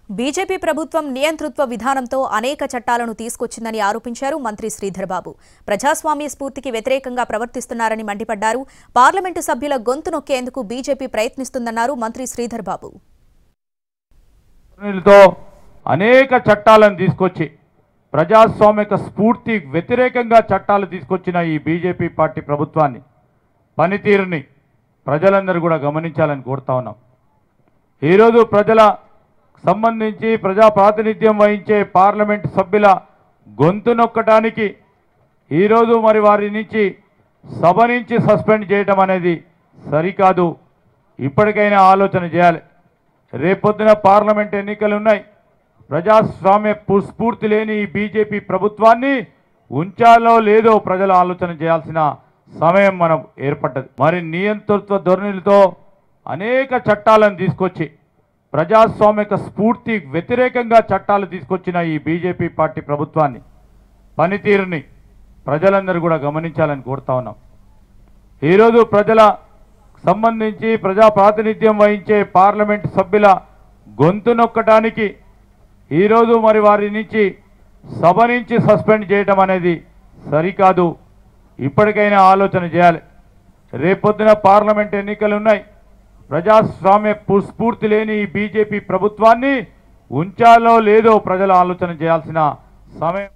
BJP ప్రభుత్వం నియంతృత్వ విధానంతో అనేక చట్టాలను తీసుకొచ్చిందని ఆరోపించారు మంత్రి శ్రీధర్ బాబు. ప్రజాస్వామ్య స్ఫూర్తికి వ్యతిరేకంగా ప్రవర్తిస్తున్నారని మండిపడ్డారు. పార్లమెంటు సభ్యుల గొంతు నొక్కేందుకు బీజేపీ ప్రయత్నిస్తుందన్నారు మంత్రి శ్రీధర్ బాబు. అనేక చట్టాలను తీసుకొచ్చి ప్రజాస్వామిక స్ఫూర్తి వ్యతిరేకంగా చట్టాలు తీసుకొచ్చిన ఈ బీజేపీ పార్టీ ప్రభుత్వాన్ని పనితీరుని ప్రజలందరూ కూడా గమనించాలని కోరుతా ఉన్నాం. ఈరోజు ప్రజల సంబంధించి ప్రజా ప్రాతినిధ్యం వహించే పార్లమెంటు సభ్యుల గొంతు నొక్కడానికి ఈరోజు మరి వారి నుంచి సభ నుంచి సస్పెండ్ చేయడం అనేది సరికాదు. ఇప్పటికైనా ఆలోచన చేయాలి. రేపొద్దున పార్లమెంట్ ఎన్నికలు ఉన్నాయి. ప్రజాస్వామ్య స్ఫూర్తి లేని ఈ బీజేపీ ప్రభుత్వాన్ని ఉంచాలో లేదో ప్రజలు ఆలోచన చేయాల్సిన సమయం మనం ఏర్పడ్డది. మరి నియంతృత్వ ధోరణులతో అనేక చట్టాలను తీసుకొచ్చి ప్రజాస్వామిక స్ఫూర్తి వ్యతిరేకంగా చట్టాలు తీసుకొచ్చిన ఈ బీజేపీ పార్టీ ప్రభుత్వాన్ని పనితీరుని ప్రజలందరూ కూడా గమనించాలని కోరుతా ఉన్నాం. ఈరోజు ప్రజల సంబంధించి ప్రజా ప్రాతినిధ్యం వహించే పార్లమెంటు సభ్యుల గొంతు నొక్కడానికి ఈరోజు మరి వారి నుంచి సభ నుంచి సస్పెండ్ చేయడం అనేది సరికాదు. ఇప్పటికైనా ఆలోచన చేయాలి. రేపొద్దున పార్లమెంట్ ఎన్నికలు ఉన్నాయి. ప్రజాస్వామ్య స్ఫూర్తి లేని ఈ బీజేపీ ప్రభుత్వాన్ని ఉంచాలో లేదో ప్రజలు ఆలోచన చేయాల్సిన సమయం